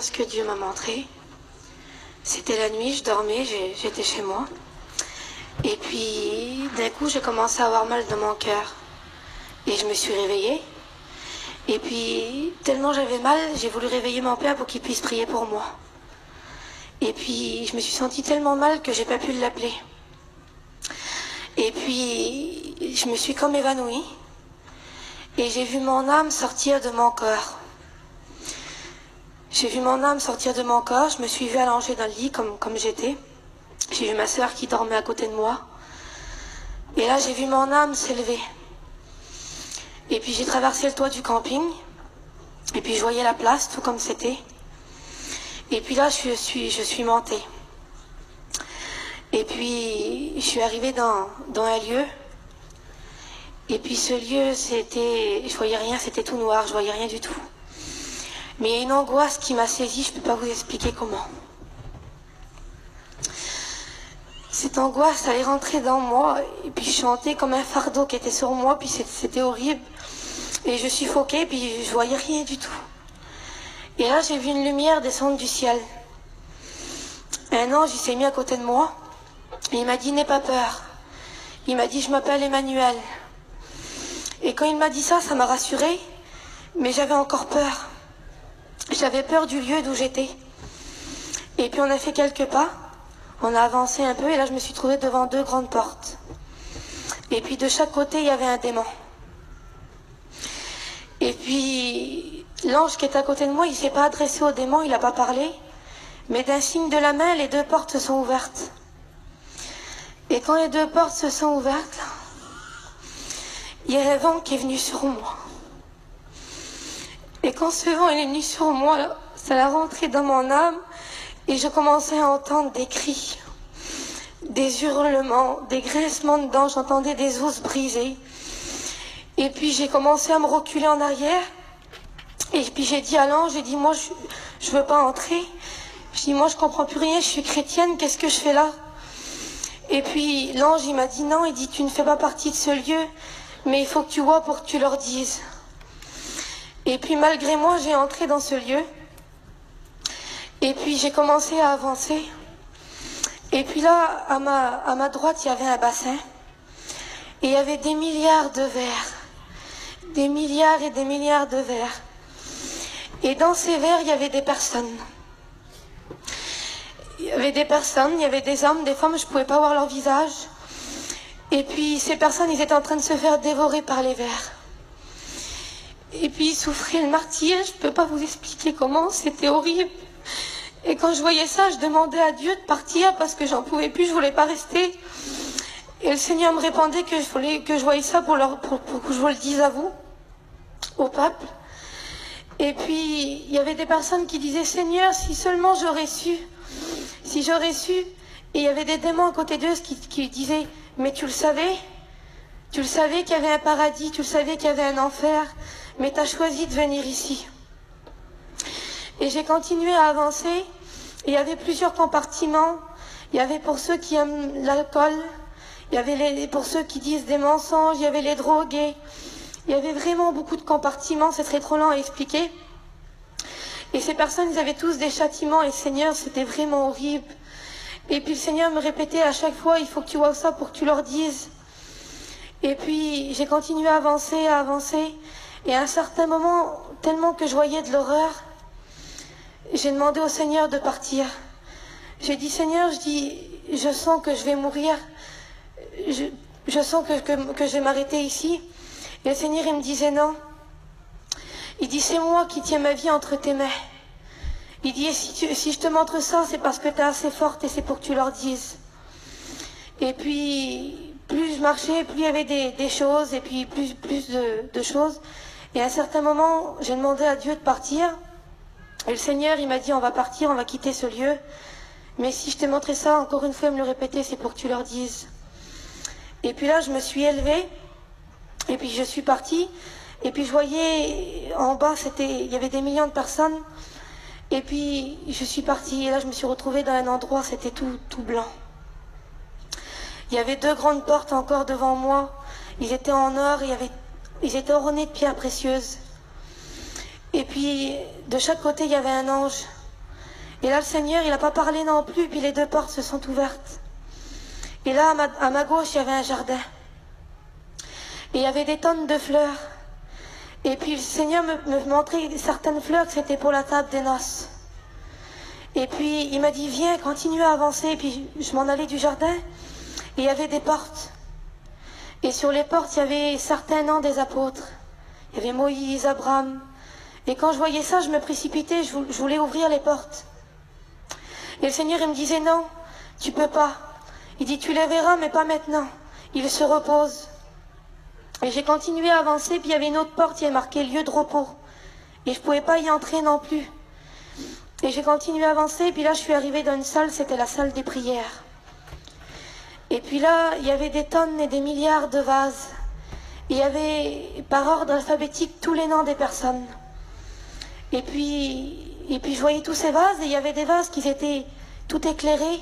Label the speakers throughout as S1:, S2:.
S1: ce que Dieu m'a montré. C'était la nuit, je dormais, j'étais chez moi. Et puis, d'un coup, j'ai commencé à avoir mal dans mon cœur. Et je me suis réveillée. Et puis, tellement j'avais mal, j'ai voulu réveiller mon père pour qu'il puisse prier pour moi. Et puis, je me suis sentie tellement mal que j'ai pas pu l'appeler. Et puis, je me suis comme évanouie. Et j'ai vu mon âme sortir de mon corps. J'ai vu mon âme sortir de mon corps, je me suis vue allongée dans le lit comme j'étais. J'ai vu ma sœur qui dormait à côté de moi. Et là, j'ai vu mon âme s'élever. Et puis j'ai traversé le toit du camping. Et puis je voyais la place, tout comme c'était. Et puis là, je suis montée. Et puis, je suis arrivée dans un lieu. Et puis ce lieu, je voyais rien, c'était tout noir, je voyais rien du tout. Mais il y a une angoisse qui m'a saisie, je ne peux pas vous expliquer comment. Cette angoisse, elle est rentrée dans moi, et puis je chantais comme un fardeau qui était sur moi, puis c'était horrible. Et je suffoquais, puis je voyais rien du tout. Et là, j'ai vu une lumière descendre du ciel. Un ange, il s'est mis à côté de moi, et il m'a dit, n'aie pas peur. Il m'a dit, je m'appelle Emmanuel. Et quand il m'a dit ça, ça m'a rassurée, mais j'avais encore peur. J'avais peur du lieu d'où j'étais. Et puis on a fait quelques pas, on a avancé un peu, et là je me suis trouvée devant 2 grandes portes. Et puis de chaque côté, il y avait un démon. Et puis l'ange qui est à côté de moi, il ne s'est pas adressé au démon, il n'a pas parlé, mais d'un signe de la main, les 2 portes se sont ouvertes. Et quand les 2 portes se sont ouvertes, il y a un vent qui est venu sur moi. Et quand ce vent est venu sur moi, ça l'a rentré dans mon âme et je commençais à entendre des cris, des hurlements, des grincements de dents, j'entendais des os brisés. Et puis j'ai commencé à me reculer en arrière et puis j'ai dit à l'ange, j'ai dit moi je veux pas entrer. Je dis moi je comprends plus rien, je suis chrétienne, qu'est-ce que je fais là? Et puis l'ange il m'a dit non, il dit tu ne fais pas partie de ce lieu, mais il faut que tu vois pour que tu leur dises. Et puis malgré moi, j'ai entré dans ce lieu. Et puis j'ai commencé à avancer. Et puis là, à ma droite, il y avait un bassin. Et il y avait des milliards de vers. Des milliards et des milliards de vers. Et dans ces vers, il y avait des personnes. Il y avait des personnes, il y avait des hommes, des femmes, je ne pouvais pas voir leur visage. Et puis ces personnes, ils étaient en train de se faire dévorer par les vers. Et puis ils souffraient le martyre, je ne peux pas vous expliquer comment, c'était horrible. Et quand je voyais ça, je demandais à Dieu de partir parce que j'en pouvais plus, je voulais pas rester. Et le Seigneur me répondait que je voulais que je voyais ça pour que je vous le dise à vous, au peuple. Et puis il y avait des personnes qui disaient Seigneur, si seulement j'aurais su, si j'aurais su. Et il y avait des démons à côté d'eux qui disaient mais tu le savais qu'il y avait un paradis, tu le savais qu'il y avait un enfer. Mais tu as choisi de venir ici. Et j'ai continué à avancer. Et il y avait plusieurs compartiments. Il y avait pour ceux qui aiment l'alcool. Il y avait pour ceux qui disent des mensonges. Il y avait les drogués. Il y avait vraiment beaucoup de compartiments. C'est très trop lent à expliquer. Et ces personnes, ils avaient tous des châtiments. Et Seigneur, c'était vraiment horrible. Et puis le Seigneur me répétait à chaque fois, il faut que tu vois ça pour que tu leur dises. Et puis j'ai continué à avancer, à avancer. Et à un certain moment, tellement que je voyais de l'horreur, j'ai demandé au Seigneur de partir. J'ai dit, Seigneur, je sens que je vais mourir. Je sens que je vais m'arrêter ici. Et le Seigneur, il me disait non. Il dit, c'est moi qui tiens ma vie entre tes mains. Il dit, si je te montre ça, c'est parce que tu es assez forte et c'est pour que tu leur dises. Et puis, plus je marchais, plus il y avait des choses et puis plus de choses. Et à un certain moment, j'ai demandé à Dieu de partir. Et le Seigneur, il m'a dit, on va partir, on va quitter ce lieu. Mais si je t'ai montré ça, encore une fois, me le répéter, c'est pour que tu leur dises. Et puis là, je me suis élevée. Et puis je suis partie. Et puis je voyais, en bas, il y avait des millions de personnes. Et puis je suis partie. Et là, je me suis retrouvée dans un endroit, c'était tout blanc. Il y avait 2 grandes portes encore devant moi. Ils étaient en or, ils étaient ornés de pierres précieuses. Et puis, de chaque côté, il y avait un ange. Et là, le Seigneur, il n'a pas parlé non plus, puis les deux portes se sont ouvertes. Et là, à ma gauche, il y avait un jardin. Et il y avait des tonnes de fleurs. Et puis le Seigneur me montrait certaines fleurs que c'était pour la table des noces. Et puis il m'a dit, viens, continue à avancer. Et puis je m'en allais du jardin. Et il y avait des portes. Et sur les portes, il y avait certains noms des apôtres. Il y avait Moïse, Abraham. Et quand je voyais ça, je me précipitais, je voulais ouvrir les portes. Et le Seigneur, il me disait, non, tu peux pas. Il dit, tu les verras, mais pas maintenant. Il se repose. Et j'ai continué à avancer, puis il y avait une autre porte, il y avait marqué lieu de repos. Et je ne pouvais pas y entrer non plus. Et j'ai continué à avancer, puis là je suis arrivée dans une salle, c'était la salle des prières. Et puis là, il y avait des tonnes et des milliards de vases. Et il y avait par ordre alphabétique tous les noms des personnes. Et puis je voyais tous ces vases, et il y avait des vases qui étaient tout éclairés,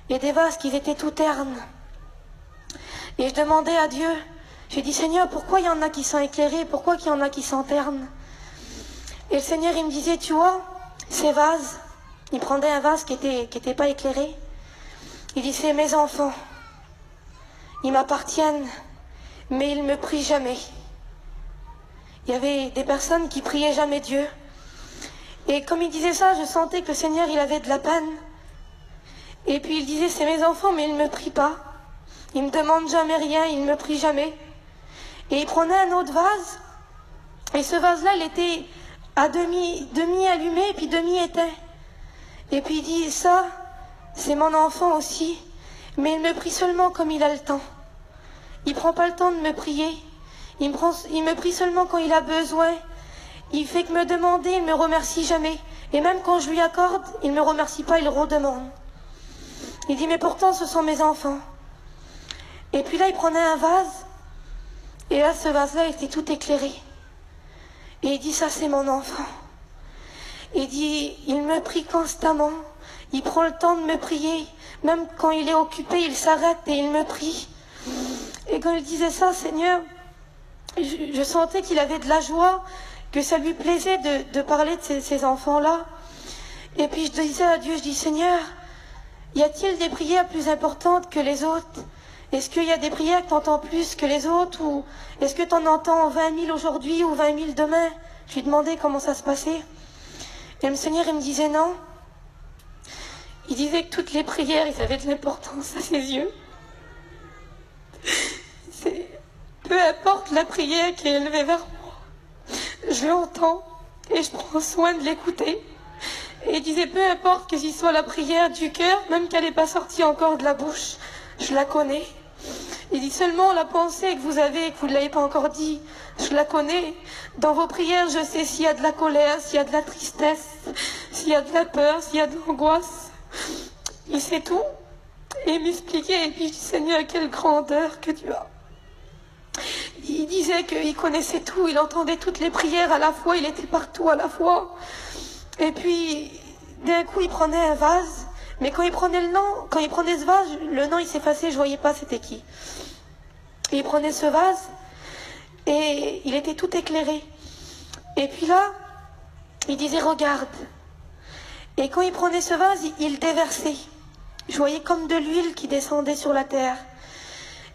S1: et des vases qui étaient tout ternes. Et je demandais à Dieu, j'ai dit, Seigneur, pourquoi il y en a qui sont éclairés, pourquoi il y en a qui sont ternes? Et le Seigneur, il me disait, tu vois, ces vases, il prendait un vase qui était pas éclairé, il dit, c'est mes enfants, ils m'appartiennent, mais ils ne me prient jamais. Il y avait des personnes qui priaient jamais Dieu. Et comme il disait ça, je sentais que le Seigneur, il avait de la peine. Et puis il disait, c'est mes enfants, mais ils ne me prient pas. Ils ne me demandent jamais rien, ils ne me prient jamais. Et il prenait un autre vase, et ce vase-là, il était à demi allumé, et puis demi éteint. Et puis il dit, ça, c'est mon enfant aussi, mais il me prie seulement comme il a le temps. Il ne prend pas le temps de me prier. Il me prie seulement quand il a besoin. Il fait que me demander, il ne me remercie jamais. Et même quand je lui accorde, il ne me remercie pas, il redemande. Il dit, mais pourtant, ce sont mes enfants. Et puis là, il prenait un vase, et là, ce vase-là était tout éclairé. Et il dit, ça, c'est mon enfant. Il dit, il me prie constamment. Il prend le temps de me prier. Même quand il est occupé, il s'arrête et il me prie. Et quand il disait ça, Seigneur, je sentais qu'il avait de la joie, que ça lui plaisait de parler de ces enfants-là. Et puis je disais à Dieu, je dis, Seigneur, y a-t-il des prières plus importantes que les autres? Est-ce qu'il y a des prières que tu entends plus que les autres? Ou est-ce que tu en entends 20 000 aujourd'hui ou 20 000 demain? Je lui demandais comment ça se passait. Et le Seigneur, il me disait non. Il disait que toutes les prières, ils avaient de l'importance à ses yeux. Peu importe la prière qui est élevée vers moi, je l'entends et je prends soin de l'écouter. Et il disait, peu importe que ce soit la prière du cœur, même qu'elle n'est pas sortie encore de la bouche, je la connais. Il dit seulement la pensée que vous avez et que vous ne l'avez pas encore dit, je la connais. Dans vos prières, je sais s'il y a de la colère, s'il y a de la tristesse, s'il y a de la peur, s'il y a de l'angoisse. Il sait tout. Et il m'expliquait, et puis je dis, Seigneur, quelle grandeur que tu as. Il disait qu'il connaissait tout, il entendait toutes les prières à la fois, il était partout à la fois. Et puis, d'un coup, il prenait un vase, mais quand il prenait ce vase, le nom il s'effaçait, je voyais pas c'était qui. Et il prenait ce vase, et il était tout éclairé. Et puis là, il disait, regarde. Et quand il prenait ce vase, il déversait. Je voyais comme de l'huile qui descendait sur la terre.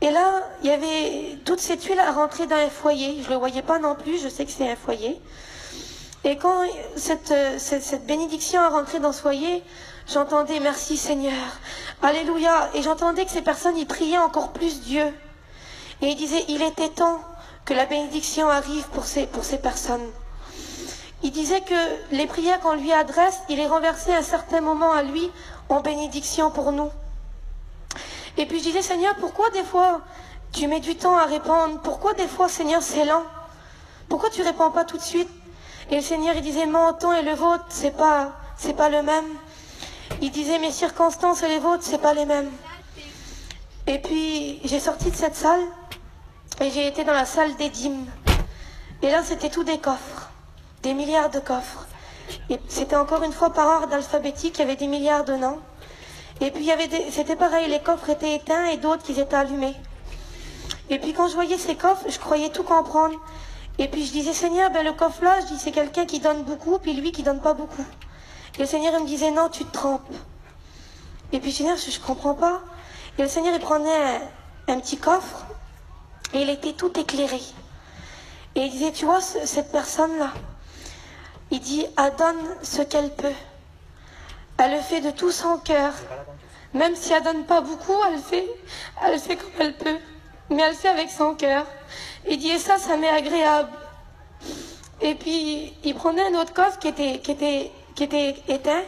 S1: Et là, il y avait toute cette huile à rentrer dans un foyer. Je ne le voyais pas non plus, je sais que c'est un foyer. Et quand cette bénédiction a rentré dans ce foyer, j'entendais merci Seigneur, alléluia. Et j'entendais que ces personnes, ils priaient encore plus Dieu. Et ils disaient, il était temps que la bénédiction arrive pour ces personnes. Il disait que les prières qu'on lui adresse, il les renversait à un certain moment à lui en bénédiction pour nous. Et puis je disais, Seigneur, pourquoi des fois tu mets du temps à répondre? Pourquoi des fois, Seigneur, c'est lent? Pourquoi tu ne réponds pas tout de suite? Et le Seigneur, il disait, mon temps et le vôtre, c'est pas le même. Il disait, mes circonstances et les vôtres, c'est pas les mêmes. Et puis, j'ai sorti de cette salle, et j'ai été dans la salle des dîmes. Et là, c'était tout des coffres, des milliards de coffres. Et c'était encore une fois par ordre alphabétique, il y avait des milliards de noms. Et puis, c'était pareil, les coffres étaient éteints et d'autres qui étaient allumés. Et puis, quand je voyais ces coffres, je croyais tout comprendre. Et puis, je disais, Seigneur, le coffre là, je dis, c'est quelqu'un qui donne beaucoup, puis lui qui donne pas beaucoup. Et le Seigneur il me disait, non, tu te trompes. Et puis Seigneur, je ne comprends pas. Et le Seigneur, il prenait un petit coffre et il était tout éclairé. Et il disait, tu vois, cette personne-là, il dit, elle donne ce qu'elle peut. Elle le fait de tout son cœur. Même si elle donne pas beaucoup, elle le fait comme elle peut. Mais elle le fait avec son cœur. Il dit, et ça m'est agréable. Et puis, il prenait un autre coffre qui était éteint.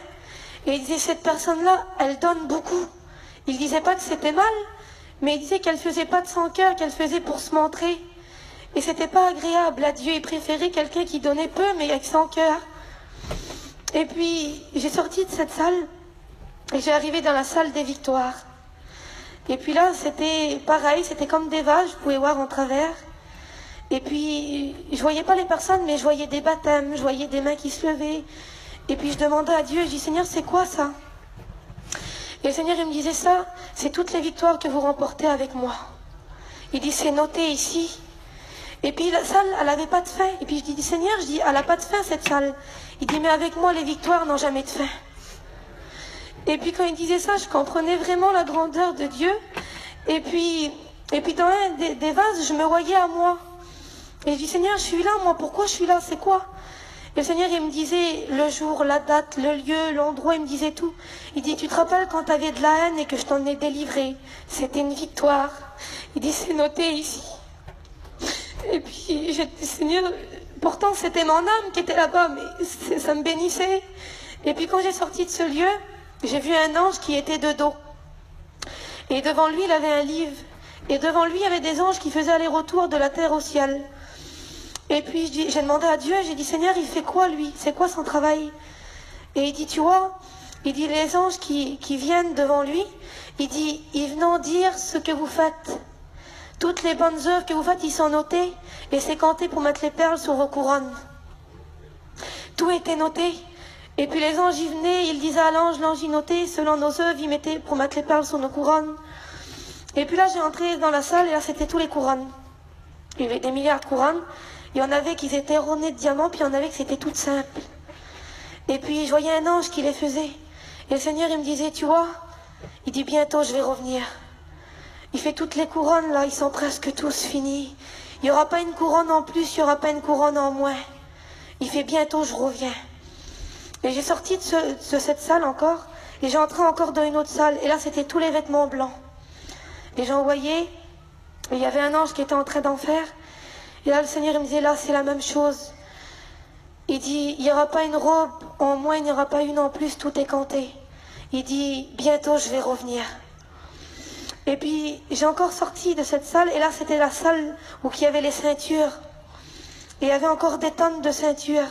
S1: Et il disait, cette personne-là, elle donne beaucoup. Il disait pas que c'était mal, mais il disait qu'elle faisait pas de son cœur, qu'elle faisait pour se montrer. Et c'était pas agréable à Dieu. Il préférait quelqu'un qui donnait peu, mais avec son cœur. Et puis, j'ai sorti de cette salle, et j'ai arrivé dans la salle des victoires. Et puis là, c'était pareil, c'était comme des vases, je pouvais voir en travers. Et puis, je voyais pas les personnes, mais je voyais des baptêmes, je voyais des mains qui se levaient. Et puis, je demandais à Dieu, je dis, Seigneur, c'est quoi ça? Et le Seigneur, il me disait ça, c'est toutes les victoires que vous remportez avec moi. Il dit, c'est noté ici. Et puis, la salle, elle n'avait pas de fin. Et puis, je dis, Seigneur, je dis, elle n'a pas de fin, cette salle. Il dit, mais avec moi, les victoires n'ont jamais de fin. Et puis, quand il disait ça, je comprenais vraiment la grandeur de Dieu. Et puis dans un des vases, je me voyais à moi. Et je dis, Seigneur, je suis là, moi, pourquoi je suis là? C'est quoi? Et le Seigneur, il me disait le jour, la date, le lieu, l'endroit, il me disait tout. Il dit, tu te rappelles quand tu avais de la haine et que je t'en ai délivré? C'était une victoire. Il dit, c'est noté ici. Et puis, j'ai dit, Seigneur, pourtant c'était mon âme qui était là-bas, mais ça me bénissait. Et puis quand j'ai sorti de ce lieu, j'ai vu un ange qui était de dos. Et devant lui, il avait un livre. Et devant lui, il y avait des anges qui faisaient aller-retour de la terre au ciel. Et puis j'ai demandé à Dieu, j'ai dit, Seigneur, il fait quoi lui? C'est quoi son travail? Et il dit, tu vois, il dit, les anges qui viennent devant lui, il dit, ils viennent dire ce que vous faites. Toutes les bonnes œuvres que vous faites, ils sont notés. Et c'est compté pour mettre les perles sur vos couronnes. Tout était noté. Et puis les anges y venaient, ils disaient à l'ange y notait, selon nos œuvres, ils mettaient pour mettre les perles sur nos couronnes. Et puis là, j'ai entré dans la salle, et là, c'était tous les couronnes. Il y avait des milliards de couronnes. Il y en avait qui étaient ornées de diamants, puis il y en avait qui c'était toutes simples. Et puis, je voyais un ange qui les faisait. Et le Seigneur, il me disait, tu vois, il dit, bientôt, je vais revenir. Il fait toutes les couronnes, là, ils sont presque tous finis. Il n'y aura pas une couronne en plus, il n'y aura pas une couronne en moins. Il fait, bientôt, je reviens. Et j'ai sorti de cette salle encore, et j'ai entré encore dans une autre salle. Et là, c'était tous les vêtements blancs. Et j'en voyais, et il y avait un ange qui était en train d'en faire. Et là, le Seigneur, il me disait, là, c'est la même chose. Il dit, il n'y aura pas une robe en moins, il n'y aura pas une en plus, tout est compté. Il dit, bientôt, je vais revenir. Et puis, j'ai encore sorti de cette salle, et là, c'était la salle où il y avait les ceintures. Et il y avait encore des tonnes de ceintures.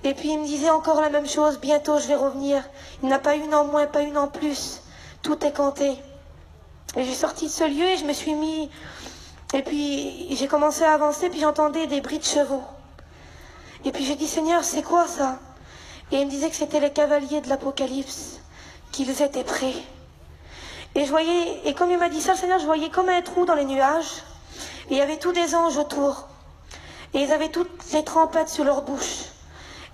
S1: Et puis, il me disait encore la même chose, bientôt, je vais revenir. Il n'y en a pas une en moins, pas une en plus. Tout est compté. Et j'ai sorti de ce lieu, et je me suis mis... Et puis, j'ai commencé à avancer, puis j'entendais des bruits de chevaux. Et puis, j'ai dit, Seigneur, c'est quoi ça? Et il me disait que c'était les cavaliers de l'Apocalypse, qu'ils étaient prêts. Et je voyais, et comme il m'a dit ça, le Seigneur, je voyais comme un trou dans les nuages. Et il y avait tous des anges autour. Et ils avaient toutes les trompettes sur leur bouche.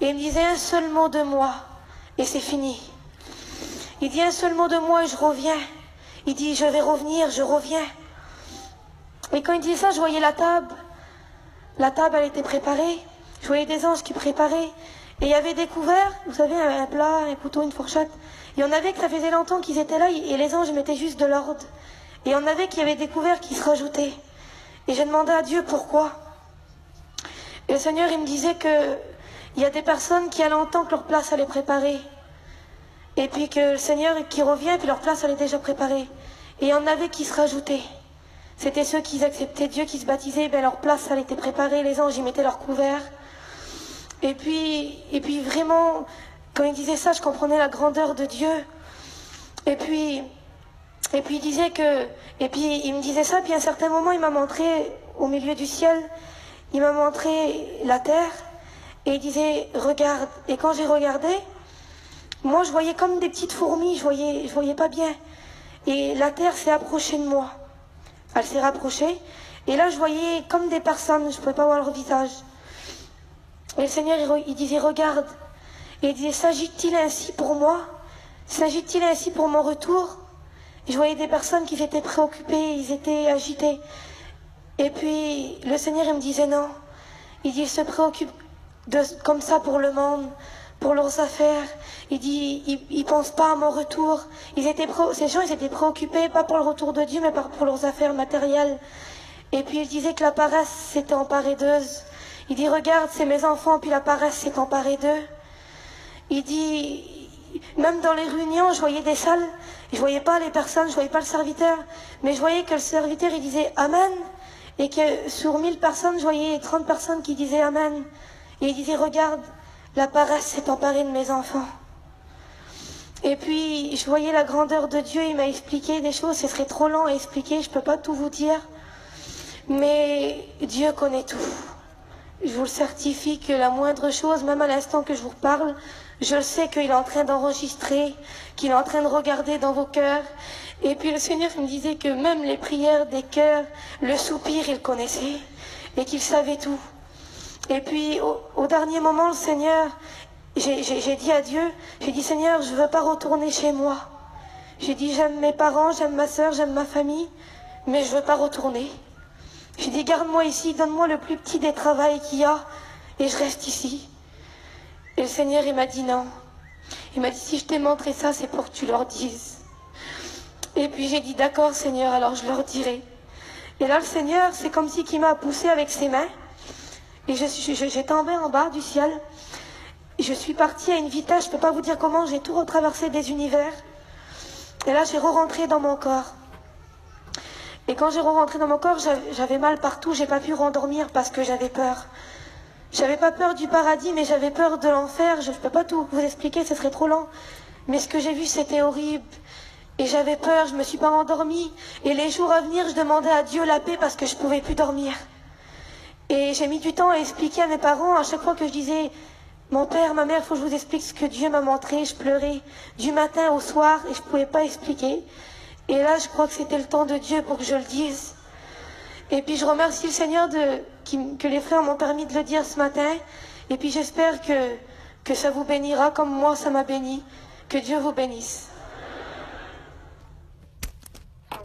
S1: Et il me disait un seul mot de moi, et c'est fini. Il dit un seul mot de moi et je reviens. Il dit, je vais revenir, je reviens. Et quand il disait ça, je voyais la table. La table, elle était préparée. Je voyais des anges qui préparaient. Et il y avait des couverts, vous savez, un plat, un couteau, une fourchette. Il y en avait que ça faisait longtemps qu'ils étaient là, et les anges mettaient juste de l'ordre. Et il y en avait qui avaient des couverts qui se rajoutaient. Et j'ai demandé à Dieu pourquoi. Et le Seigneur, il me disait que il y a des personnes qui, à longtemps que leur place, elle est préparée. Et puis que le Seigneur qui revient, puis leur place, elle est déjà préparée. Et il y en avait qui se rajoutaient. C'était ceux qui acceptaient Dieu, qui se baptisaient, ben leur place, elle était préparée, les anges, ils mettaient leur couvert. Et puis vraiment, quand il disait ça, je comprenais la grandeur de Dieu. Et puis il disait que, et puis il me disait ça, puis à un certain moment, il m'a montré, au milieu du ciel, il m'a montré la terre, et il disait, regarde. Et quand j'ai regardé, moi, je voyais comme des petites fourmis, je voyais pas bien. Et la terre s'est approchée de moi. Elle s'est rapprochée. Et là, je voyais comme des personnes, je ne pouvais pas voir leur visage. Et le Seigneur, il disait, regarde. Et il disait, s'agit-il ainsi pour moi? S'agit-il ainsi pour mon retour? Et je voyais des personnes qui étaient préoccupées, ils étaient agités. Et puis le Seigneur il me disait non. Il dit, ils se préoccupent comme ça pour le monde, pour leurs affaires. Il dit, ils pensent pas à mon retour. Ces gens, ils étaient préoccupés, pas pour le retour de Dieu, mais pour leurs affaires matérielles. Et puis il disait que la paresse s'était emparée d'eux. Il dit, regarde, c'est mes enfants, puis la paresse s'est emparée d'eux. Il dit, même dans les réunions, je voyais des salles, je voyais pas les personnes, je voyais pas le serviteur, mais je voyais que le serviteur, il disait Amen, et que sur 1000 personnes, je voyais 30 personnes qui disaient Amen. Et il disait, regarde, la paresse s'est emparée de mes enfants. Et puis, je voyais la grandeur de Dieu, il m'a expliqué des choses, ce serait trop long à expliquer, je peux pas tout vous dire, mais Dieu connaît tout. Je vous le certifie que la moindre chose, même à l'instant que je vous parle, je le sais qu'il est en train d'enregistrer, qu'il est en train de regarder dans vos cœurs. Et puis le Seigneur me disait que même les prières des cœurs, le soupir, il connaissait et qu'il savait tout. Et puis au dernier moment, le Seigneur, j'ai dit à Dieu, j'ai dit Seigneur, je ne veux pas retourner chez moi. J'ai dit j'aime mes parents, j'aime ma soeur, j'aime ma famille, mais je ne veux pas retourner. J'ai dit, garde-moi ici, donne-moi le plus petit des travails qu'il y a, et je reste ici. Et le Seigneur, il m'a dit non. Il m'a dit, si je t'ai montré ça, c'est pour que tu leur dises. Et puis j'ai dit, d'accord Seigneur, alors je leur dirai. Et là, le Seigneur, c'est comme si qu'il m'a poussé avec ses mains, et j'ai tombé en bas du ciel. Je suis partie à une vitesse, je ne peux pas vous dire comment, j'ai tout retraversé des univers. Et là, j'ai re-rentré dans mon corps. Et quand j'ai rentré dans mon corps, j'avais mal partout, j'ai pas pu rendormir parce que j'avais peur. J'avais pas peur du paradis, mais j'avais peur de l'enfer. Je peux pas tout vous expliquer, ce serait trop long. Mais ce que j'ai vu, c'était horrible. Et j'avais peur, je me suis pas endormie. Et les jours à venir, je demandais à Dieu la paix parce que je pouvais plus dormir. Et j'ai mis du temps à expliquer à mes parents, à chaque fois que je disais, mon père, ma mère, il faut que je vous explique ce que Dieu m'a montré. Je pleurais du matin au soir et je pouvais pas expliquer. Et là, je crois que c'était le temps de Dieu pour que je le dise. Et puis, je remercie le Seigneur que les frères m'ont permis de le dire ce matin. Et puis, j'espère que ça vous bénira comme moi, ça m'a béni. Que Dieu vous bénisse.